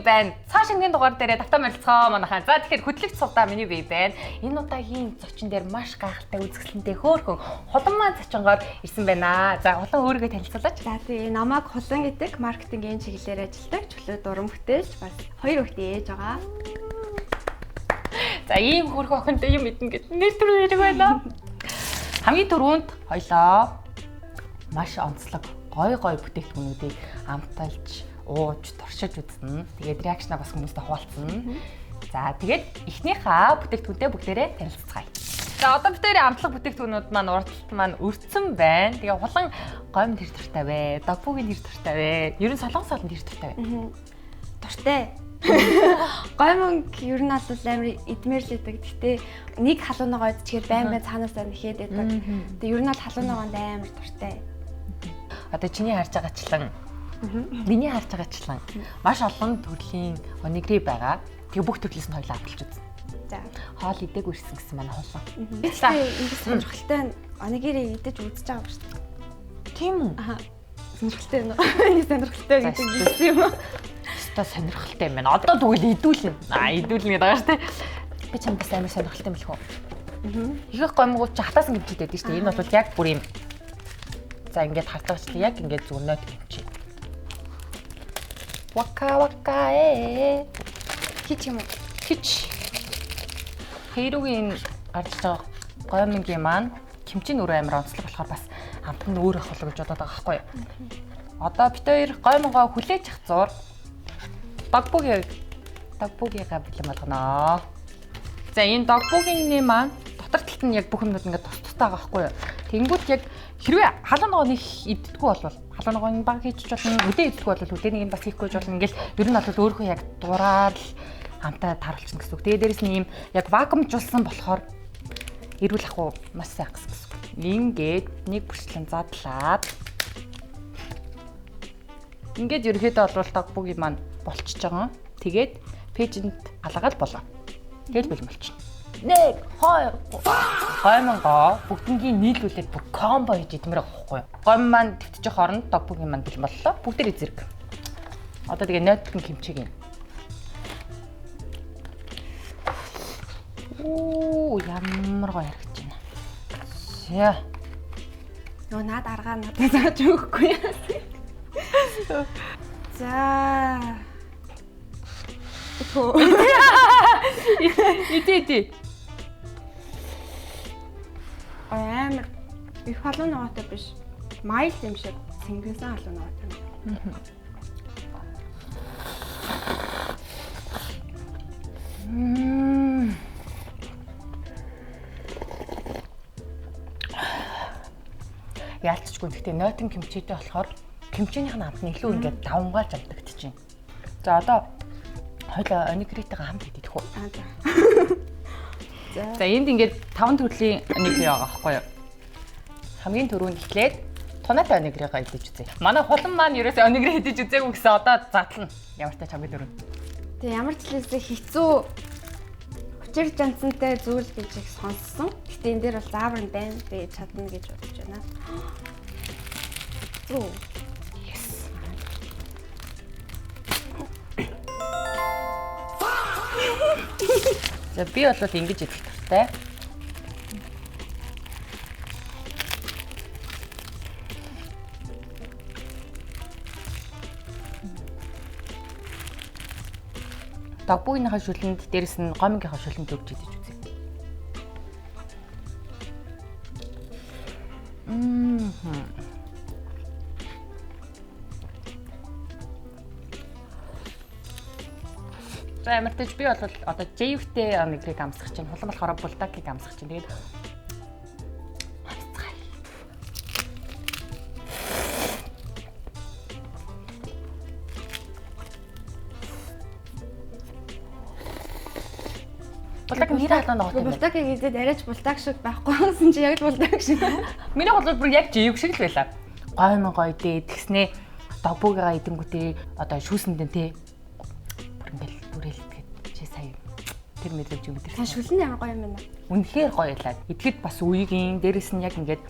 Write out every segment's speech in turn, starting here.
байна. Цааш энгийн дугаар дээр давтан морилцгоо манайхаа. За тэгэхээр хөдлөгч цугдаа миний бие байна. Энэ удаагийн зочин дээр маш гайхалтай үзэсгэлэнтэй хөөрхөн хулан маань зочингоор ирсэн байна. За хулан өөрийгөө танилцуулаач. За тэгээ намайг хулан гэдэг маркетингийн чиглэлээр ажилладаг чөлөө дуран бүтээлч бас 2 хүүхдийн ээж байгаа. За ийм хөөрхөн охинтой юм мэднэ гэж нэр төр яриг байна. Хамгийн түрүүнд хоёлоо маш онцлог гой бүтээгдэхүүнүүдийг амталж, ууж, туршиж үзнэ. Тэгээд реакшнаа бас хүмүүстээ хуваалцсан. За тэгээд эхнийхээ бүтээгдэхүүнтэй бүгдээрээ танилццгаая. За одоо битэрийн амтлаг бүтээгдэхүүнүүд маань урдталт маань өрцөн байна. Тэгээ хулан гойм тэр туртай вэ? Дагбуугийн тэр туртай вэ? Ер нь солонгос солонд тэр туртай вэ? Туртай. Гоймонг ер нь бол амар идмээр л байдаг. Гэтэ нэг халуунагаа идчихээр байн цаанаасаа нэхэд байдаг. Тэгээ ер нь бол халуунаагаанд амар туртай. Одоо чиний харж байгаачлан миний харж байгаачлан маш олон төрлийн онигри байгаа. Тэгээ бүх төрлөөс нь хоёлаа авалж үзнэ. За. Хоол идэг үрсэн гэсэн манай хулан. За ингэ сонирхолтой онигри идэж үзэж байгаа ба шүү дээ. Тийм үү? Аа. Сонирхолтой юм уу? Энэ сонирхолтой гэдэг юм юм уу? Өстой сонирхолтой юм байна. Одоо тэгвэл идүүлнэ. Идүүлнэ гэдэг байгаа шүү дээ. Би чамдаас амар сонирхолтой юм бэлхүү. Ихэх гомгууд чи хатаасан гимчтэй байдаг шүү дээ. Энэ бол яг бүр юм. За ингээд хартагчлаа яг ингээд зүгнөд гимчээ. Вака Хич юм уу? хич. Хэрүүгийн гарч байгаа гомингийн маань кимчийн өрөө амар онцлог болохоор бас амт нь өөр ах болоо гэж бодоод байгаа байхгүй юу? Одоо бит хоёр гомингоо хүлээж ах зур дагбуугийгаа бэлэн болгоно. За энэ дагбуугийн маань дотор талд нь яг бүх юмнууд ингээд тус тустай байгаа байхгүй юу? Тэнгүүт яг хэрвээ халуун ногоо нэг иддэггүй болвол халуун ногоо баг хийчих болно. Үдээ иддэггүй болвол үдээнийг нь бас хийхгүй болно. Ингээл ер нь бол өөрөө яг дураар л хамтаа тааруулчихна гэсэн үг. Тэгээ дээрэс нь ийм яг вакуумжуулсан болохоор эрүүл ах уу маш сайн гэсэн үг. Ингээд нэг бүрчлэн задлаад ингээд ерөөхдөө бол дагбуугийн маань болчихж байгаа. Тэгээд пэйжэнд алгаал болоо. Тэгэл бэлэн болчихно. 1 2 гомонгоо бүгднгийн нийлүүлээд бүх комбо хийж идмээр байгаа байхгүй юу? Гом маань твтчих хооронд дагбуугийн маань бэлэн боллоо. Бүгдээрээ зэрэг. Одоо тэгээ нойтон кимчиг юм. Оо ямар гоё харагдаж байна. Яа. Нөө наад аргаа надад зааж өгөхгүй яа. За. Иди. Амар их халуун ногоотой биш. Майл юм шиг цэнгэнсэн халуун ногоотой. Яалтчгүй гэхдээ нойтон кимчитэй болохоор кимчинийх нь амт нь илүү ингээд давмгаалж амтагдчихэв. За одоо хойлоо онигритэйгээ хамт идэх үү? За энд ингээд 5 төрлийн онигри байгаа байхгүй юу? Хамгийн түрүүнд эхлээд тунаатай онигригаа идэж үзье. Манай хулан маань ерөөсөө онигри идэж үзээгүй гэсэн одоо задлана. Ямар ч хамгийн түрүүнд. Тэгээ ямар ч хэлээсээ хэцүү хүчээр жанцантай зүйл гэж их сонссон. Гэтэ энэ дээр бол заавар нь байна. Тэгээ чадна гэж бодож байна. Зүг. Yes. За би бол ингэж идэх хэрэгтэй. Дагбуугийнхаа шүлэнд дээрэс нь гомингийнхаа шүлэнд өгч идэж үзье. За ямартаж би бол одоо JF-тэй онигрыг амсгах чинь, хулан болохоор булдакийг амсгах чинь. Тэгээд булдаг нэр халуун ногоотой. Булдакийг идээд арайч булдаг шиг байхгүй гэсэн чи яг л булдаг шиг. Миний бол бүр яг JF шиг л байлаа. Гомингоо идээд тэгснээ дагбуугаа идэнгүүтээ одоо шүүсэндэн тий. Ингээл бүрэл идэхэд чи сая тэр мэдрэмж юм дээр. Та шүлэн ямар гоё юм бэ? Үнэхээр гоё ялаа. Идэхэд бас үеийн дээрэс нь яг ингээд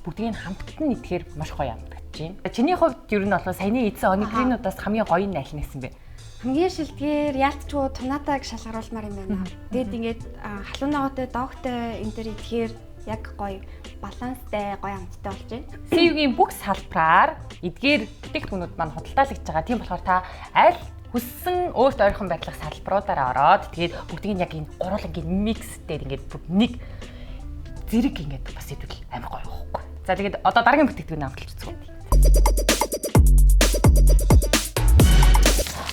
бүгдийг нь хамтд нь идэхээр маш гоё амтгаж байна. Чиний хувьд ер нь бол саяны эдсэн онигринуудаас хамгийн гоё нь аль нэсэн бэ? Хамгийн шилдгээр яалтчгүй тунатаг шалгаруулмаар юм байна. Тэгэд ингээд халуун ногоотой, доогтой энэ төр идэхээр яг гоё баланстай, гоё амттай болж байна. CU-гийн бүх салбараар эдгээр бүтээгдэхүүнүүд маань худалдаалагдж байгаа. Тийм болохоор та аль хүссэн өөрт ойрхон байдлах салбаруудаараа ороод тэгээд бүгдийг яг энэ гурвангийн микс дээр ингээд нэг зэрэг ингээд бас идэвэл амар гоё байхгүй. За тэгээд одоо дараагийн бүтээгдэхүүн амталж үзэх үү.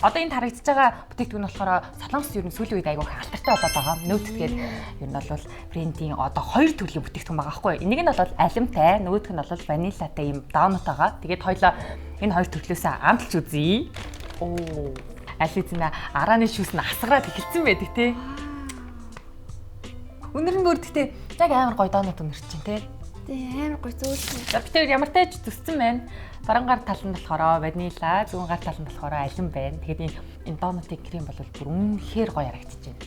Одоо энэ харагдаж байгаа бүтээгдэхүүн болохоор Солонгос ер нь сүүлийн үед айгүй алдартай болоод байгаа. Нөт тэгээд ер нь бол брендийн одоо хоёр төрлийн бүтээгдэхүүн байгаа байхгүй. Энийг нь бол алимтай, нөгөөх нь бол ванилатай юм даунууд байгаа. Тэгээд хоёлоо энэ хоёр төрлөөсөө амталж үзье. Оо. Аль хэзээ арааны шүүс нь асгараад эхэлсэн байдаг те. Өнөр нь бүр гэхдээ яг амар гоё даунууд өнөрч чинь те. Тэг амар гоё зөөлсөн. За би тэр ямар тааж төссөн байна. Баруун гар тал нь болохоор ванила, зүүн гар тал нь болохоор алим байна. Тэгээд энэ даунуудын крем бол бүр үнэхээр гоё харагдаж байна.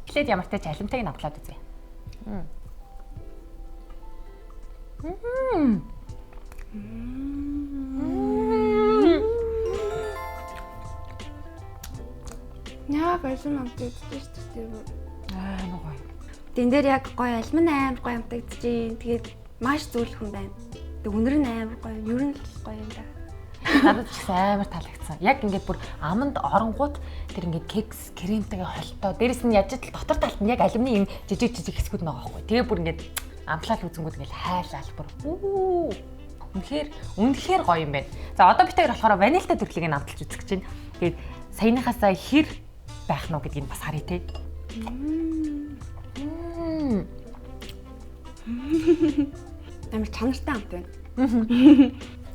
Эхлээд ямар тааж алимтайг нь авлаад үзье. Яа байсан амттай шүү дээ. Аа гоё. Тэн дээр яг гоё алим амар гоё амтагдчихээн. Тэгээд маш зөөлхөн байна. Тэг өнөр нь амар гоё. Ер нь л гоё юм да. Надад ч гэсэн амар таалагдсан. Яг ингээд бүр аманд оронгууд тэр ингээд кекс кремтэйгээ холтоо. Дээрэс нь яаж ч дотор талд нь яг алимны юм жижиг хэсгүүд байгаа байхгүй. Тэгээ бүр ингээд амтлал үзэнгүүд ингээд хайлал бүр. Үнэхээр гоё юм байна. За одоо бид хоёр болохоор ванилтай төрлийг нь амталж үзэх гэж байна. Тэгээд саяныхаасаа хэр байх нь гэдгийг бас харъя те. Амар чанартай амт байна.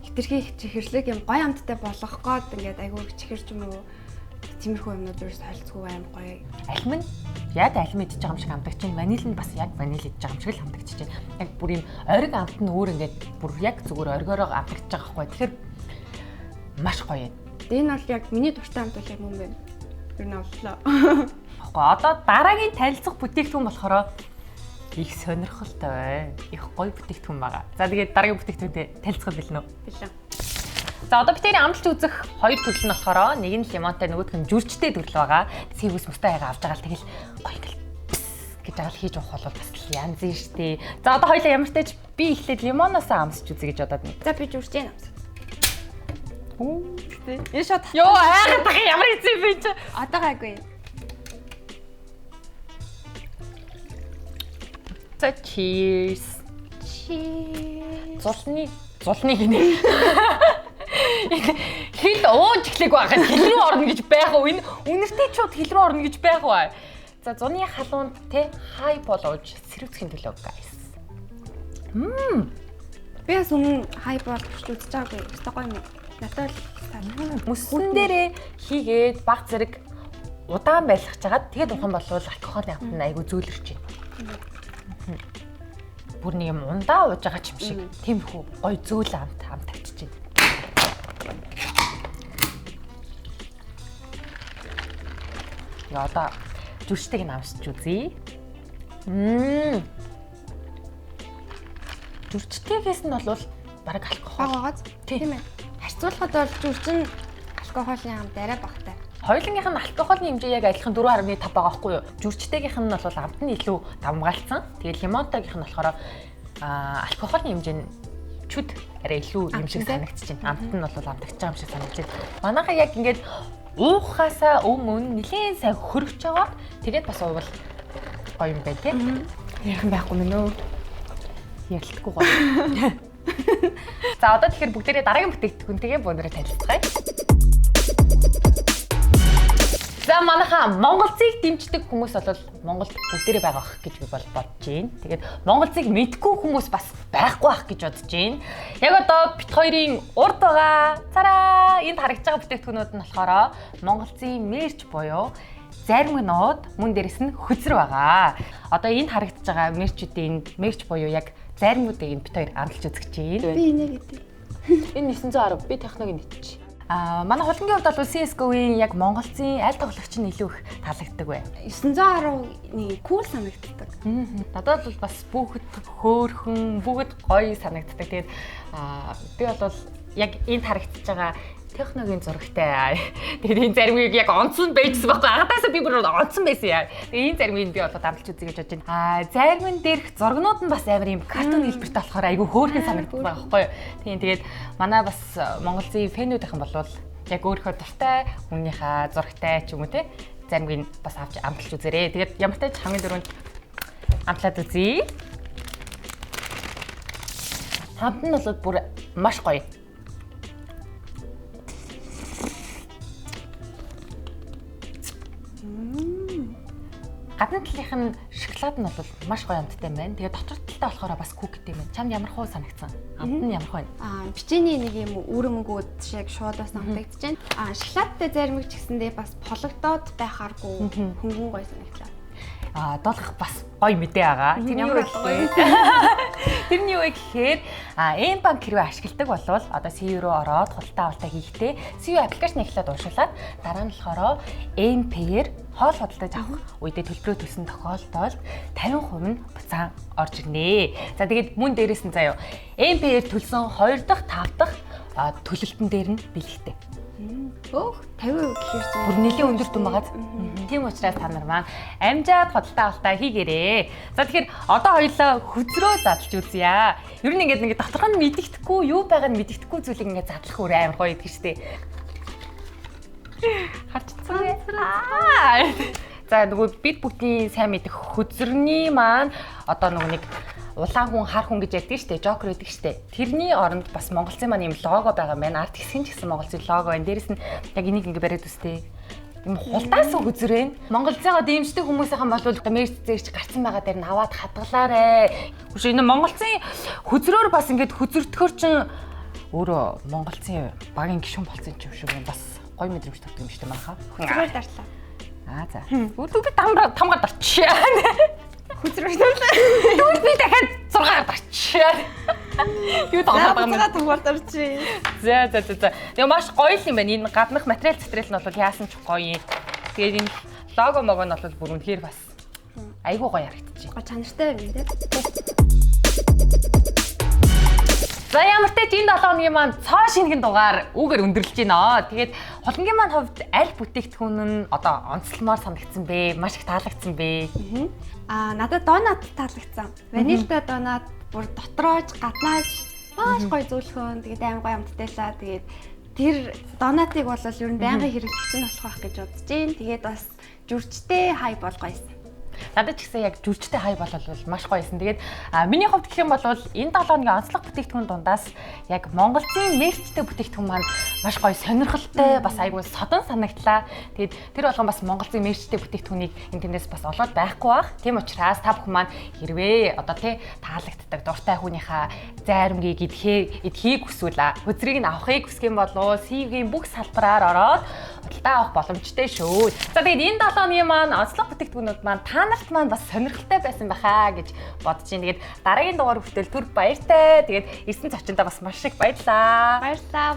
Хитрхи чихэрлэг юм гоё амттай болгох гээд ингээд айгүй чихэрч юм уу тиймэрхүү юмнууд ерөөс холцгүй амар гоё. Алим нь яг алим идэж байгаа юм шиг амтагч чинь ванил нь бас яг ванил идэж байгаа юм шиг л амтагч чинь. Яг бүр юм ориг амт нь өөр ингээд бүр яг зүгээр оргиороо амтагч байгаа байхгүй. Тэгэхээр маш гоё юм. Энэ бол яг миний дуртай амт бол юм байна. Ер нь авлаа. Тэгэхгүй одоо дараагийн танилцах бүтээгдэхүүн болохоор их сонирхолтой бай. Их гоё бүтээгдэхүүн байгаа. За тэгээд дараагийн бүтээгдэхүүнтэй танилцах билнэ үү? Билээ. За одоо бид тэрийг амталж үзэх хоёр төрөл нь болохоор нэг нь лимонтой, нөгөөх нь жүрчтэй төрөл байгаа. Сэвүүс мөстэй хайгаа авч байгаа л тэгэл гоё ингээл гэж агаал хийж уух бол бас янз нь штэ. За одоо хоёлаа ямар ч тач би эхлээд лимоноос амсч үзье гэж бодоод байна. За би жүрч юм. Энэ шат. Йоо айгаад тах ямар хэцүү бэ чи. Одоо гайгүй. За cheers. Cheers. Зулны гинэ. Хил ууж эхлэх байхад хил рүү орно гэж байх уу? Энэ үнэртэй чууд хил рүү орно гэж байх уу? За зуны халуунд те хай болооч сэрвцхийн төлөө guys. Би бас өмнө хай бол үзэж байгаагүй. Өстой гоё юм. Надад л Мөсөн дээрээ хийгээд баг зэрэг удаан байлгаж хагаад тэгээд ухаан болвол алкогол амт нь айгу зөөлөрч байна. Бүр нэг юм ундаа ууж байгаа ч юм шиг тиймэрхүү гой зөөл амт тавьчих чинь. Я одоо зүрчтэйг нь амсч үзье. Зүрчтэйгээс нь бол бараг алкогол байгаагааз тийм ээ. Харьцуулахад бол зүрчин алкоголын амт арай багтай. Хоёулынгийнх нь алкоголын хэмжээ яг адилхан 4.5 байгаа байхгүй юу? Зүрчтэйгийнх нь бол амт нь илүү давмгаалцсан. Тэгээд лимонтойгийнх нь болохоор алкоголын хэмжээ нь чүд арай илүү юм шиг санагдчих чинь. Амт нь бол амтагч байгаа юм шиг санагдчих. Манайхаа яг ингээд уухаасаа өмнө нэлийн сайн хөргөж байгаа. Тэгээд бас уувал гоё юм байна тийм. Ярхан байхгүй мэн өө. Ярилтгүй гоё. За одоо тэгэхээр бүгдээрээ дараагийн бүтээгдэхүүнтэйгээ бөөнөрөө танилцгаая. За манайхаа Монголцыг дэмждэг хүмүүс бол Монголд бүгдээрээ байгаа ах гэж би бол бодож байна. Тэгээд Монголцыг мэдгүй хүмүүс бас байхгүй ах гэж бодож байна. Яг одоо бит хоёрын урд байгаа. Цараа энд харагдж байгаа бүтээгдэхүүнүүд нь болохоор Монголцын мерч буюу зармигнууд мөн дээрэс нь хөзөр байгаа. Одоо энд харагдж байгаа мерчүүдийн мерч буюу яг зармигуудыг бит хоёр амталж үзэж байна. Би энийг гэдэг. Энэ 910 би технологи нийтч. Манай хулангийн хувьд бол CS:GO-ийн яг Монголцын аль тоглогч нь илүү их таалагддаг бай. 910-ны кул санагддаг. Надад бол бас бүгд хөөрхөн, бүгд гоё санагддаг. Тэгээд би бол яг энд харагдаж байгаа техногийн зурагтай. Тэгээд энэ заримыг яг онцлон байжсан байхгүй. Анхаасаа би бүр онцсон байсан яа. Тэгээд энэ заримыг би болоод амлж үзье гэж бодож байна. Зарим нь дээрх зургнууд нь бас амар юм картон хэлбэртэй болохоор айгүй хөөрхөн санагддаг байгаа байхгүй. Тэгээд манай бас Монгол зүй фэнүүдийнхэн болвол яг өөрийнхөө дуртай хүнийхээ зурагтай ч юм уу те заримыг бас авч амталж үзээрэй. Тэгээд ямар ч тач хамгийн дөрөнд амтлаад үзье. Хамт нь бол бүр маш гоё. Гадны талынх нь шоколад нь бол маш гоё амттай байна. Тэгээд дотор талтай болохоор бас кукитэй байна. Чамд ямар хөө санагдсан? Амт нь ямар хөө байна? Бичээний нэг юм үүрэмгүүд шиг шууд бас амтагдаж байна. Шоколадтай заримыг ч гэсэндээ бас пологдоод байхааргүй хөнгөн гоё санагдлаа. Доолох бас гоё мэдээ байгаа. Тэрний юу гэхээр тэрний юу гэхээр M банк хэрвээ ашигладаг болвол одоо CU руу ороод худалдаа авалтаа хийхдээ CU аппликейшн эхлээд уушуулад дараа нь болохоор M Pay-ээр хоол худалдаж авах үедээ төлбөрөө төлсөн тохиолдолд 50% нь буцаан орж ирнэ. За тэгээд мөн дээрээс нь заяа M Pay-ээр төлсөн 2 дахь 5 дахь төлөлтөн дээр нь бэлэгтэй. Өөх 50% гэхээр бүр нэлийн өндөр дүн байгаа. Тийм учраас та нар маань амжаад худалдаа авалтаа хийгээрэй. За тэгэхээр одоо хоёулаа хөзрөө задлж үзье. Ер нь ингээд доторх нь мэддэхгүй, юу байгааг нь мэддэхгүй зүйлийг ингээд задлах өөр амар гоё гэдэг шүү дээ. Харцгаа. За нөгөө бид бүгдийн сайн мэдэх хөзрөний маань одоо нөгөө нэг улаан хүн хар хүн гэж яддаг штэ, жокер гэдэг штэ. Тэрний оронд бас Монголцын маань юм лого байгаа юм байна. Арт хэсэг нь ч гэсэн Монголцын лого байна. Дээрэс нь яг энийг ингэ бариад үстэй. Юм хулдаасан хөзөр байна. Монголцыгаа дэмждэг хүмүүсийнхэн бол Мерцдээс ч гарцсан байгаа дээр нь аваад хадгалаарэ. Хүш энэ Монголцын хөзрөөр бас ингэ хөзөртөхөр чин өөрөө Монголцын багийн гишүүн болсон ч юм шиг бас гоё мэдрэмж төрдөг юм штэ манайхаа. Хөзрөөр дарлаа. За. Өөдөө би тамгаар дарчаа. Хөзрөөр дарлаа. Тэгвэл би дахиад 6-аар дарчаа. Юу тамгаар дарчээ. За. Тэгээ маш гоё юм байна. Энэ гаднах материал нь бол яасан ч гоё юм. Тэгээд энэ лого мого нь бол бүр үнэхээр бас айгүй гоё харагдчих. Гоё чанартай юм тий. За ямар ч тач энэ 7 хоногийн маань цоо шинэхэн дугаар үүгээр өндөрлөж байна. Тэгээд холонгийн маань хувьд аль бүтээгдэхүүн нь одоо онцлмоор санагдсан бэ? Маш их таалагдсан бэ? Надад донат таалагдсан. Ванильтай донат бүр дотроож гаднааж маш гоё зөвлөхөн. Тэгээд аим гоё амттайлаа. Тэгээд тэр донатыг бол ер нь байнгын хэрэглэгч нь болох байх гэж бодож байна. Тэгээд бас жүрчтэй хай бол гоёсэн. Надад ч гэсэн яг жүрчтэй хай болол маш гоё байсан. Тэгээд миний хувьд гэх юм бол энэ 7 хоногийн онцлог бүтээгдэхүүн дундаас яг Монголын мерчтэй бүтээгдэхүүн маань маш гоё сонирхолтой, бас айгүй содон санагдлаа. Тэгээд тэр болгон бас Монголын мерчтэй бүтээгдэхүүнийг интернетээс бас олоод байхгүй бах. Тийм учраас та бүхэн маань хэрвээ одоо тий таалагддаг дуртай хүнийхээ зайрамгийг эдхийг хүсвэл хөзрийг нь авахыг хүсэх юм бол CV-ийн бүх салбараар ороод худалдаа авах боломжтой шүү. За тэгээд энэ 7 хоногийн маань онцлог бүтээгдэхүүнүүд маань та нарт маань бас сонирхолтой байсан байхаа гэж бодож байна. Тэгээд дараагийн дугаар хүртэл түр баяртай. Тэгээд ирсэн зочиндаа бас маш их баярлалаа. Баярлалаа.